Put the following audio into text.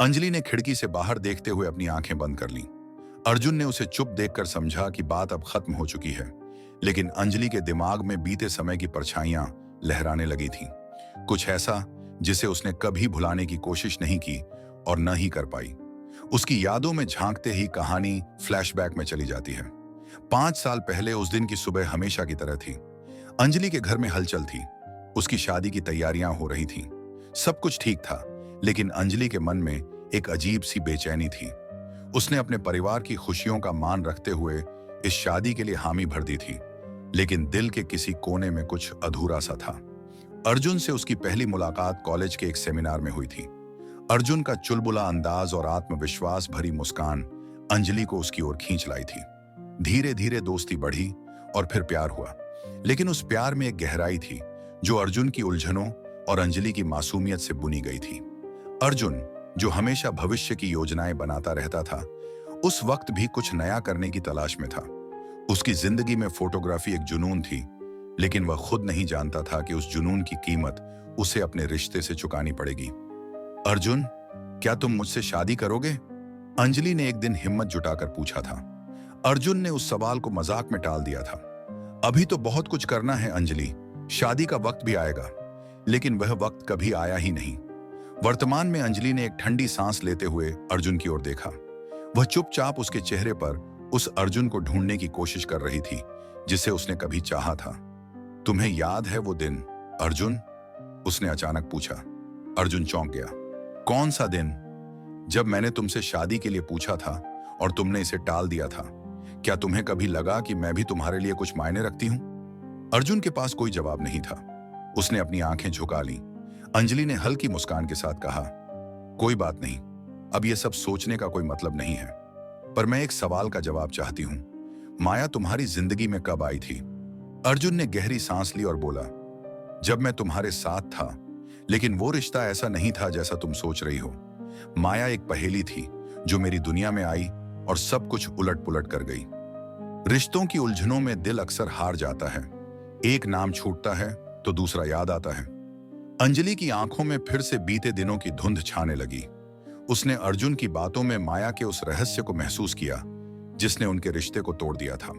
अंजलि ने खिड़की से बाहर देखते हुए अपनी आंखें बंद कर लीं। अर्जुन ने उसे चुप देखकर समझा कि बात अब खत्म हो चुकी है, लेकिन अंजलि के दिमाग में बीते समय की परछाइयां लहराने लगी थीं। कुछ ऐसा जिसे उसने कभी भुलाने की कोशिश नहीं की और न ही कर पाई। उसकी यादों में झांकते ही कहानी फ्लैशबैक में चली जाती है। 5 साल पहले उस दिन की सुबह हमेशा की तरह थी। अंजलि के घर में हलचल थी। उसकी शादी की तैयारियां हो रही थीं। सब कुछ ठीक था, लेकिन अंजलि के मन में एक अजीब सी बेचैनी थी। उसने अपने परिवार की खुशियों का मान रखते हुए इस शादी के लिए हामी भर दी थी, लेकिन दिल के किसी कोने में कुछ अधूरा सा था। अर्जुन से उसकी पहली मुलाकात कॉलेज के एक सेमिनार में हुई थी। अर्जुन का चुलबुला अंदाज और आत्मविश्वास भरी मुस्कान अंजलि को उसकी ओर खींच लाई थी। धीरे धीरे दोस्ती बढ़ी और फिर प्यार हुआ, लेकिन उस प्यार में एक गहराई थी जो अर्जुन की उलझनों और अंजलि की मासूमियत से बुनी गई थी। अर्जुन, जो हमेशा भविष्य की योजनाएं बनाता रहता था, उस वक्त भी कुछ नया करने की तलाश में था। उसकी जिंदगी में फोटोग्राफी एक जुनून थी, लेकिन वह खुद नहीं जानता था कि उस जुनून की कीमत उसे अपने रिश्ते से चुकानी पड़ेगी। अर्जुन, क्या तुम मुझसे शादी करोगे? अंजलि ने एक दिन हिम्मत जुटाकर पूछा था। अर्जुन ने उस सवाल को मजाक में टाल दिया था। अभी तो बहुत कुछ करना है अंजलि, शादी का वक्त भी आएगा। लेकिन वह वक्त कभी आया ही नहीं। वर्तमान में अंजलि ने एक ठंडी सांस लेते हुए अर्जुन की ओर देखा। वह चुपचाप उसके चेहरे पर उस अर्जुन को ढूंढने की कोशिश कर रही थी जिसे उसने कभी चाहा था। तुम्हें याद है वो दिन, अर्जुन? उसने अचानक पूछा। अर्जुन चौंक गया। कौन सा दिन? जब मैंने तुमसे शादी के लिए पूछा था और तुमने इसे टाल दिया था। क्या तुम्हें कभी लगा कि मैं भी तुम्हारे लिए कुछ मायने रखती हूं? अर्जुन के पास कोई जवाब नहीं था। उसने अपनी आंखें झुका लीं। अंजलि ने हल्की मुस्कान के साथ कहा, कोई बात नहीं, अब यह सब सोचने का कोई मतलब नहीं है। पर मैं एक सवाल का जवाब चाहती हूं। माया तुम्हारी जिंदगी में कब आई थी? अर्जुन ने गहरी सांस ली और बोला, जब मैं तुम्हारे साथ था, लेकिन वो रिश्ता ऐसा नहीं था जैसा तुम सोच रही हो। माया एक पहेली थी जो मेरी दुनिया में आई और सब कुछ उलट पुलट कर गई। रिश्तों की उलझनों में दिल अक्सर हार जाता है। एक नाम छूटता है तो दूसरा याद आता है। अंजलि की आंखों में फिर से बीते दिनों की धुंध छाने लगी। उसने अर्जुन की बातों में माया के उस रहस्य को महसूस किया जिसने उनके रिश्ते को तोड़ दिया था।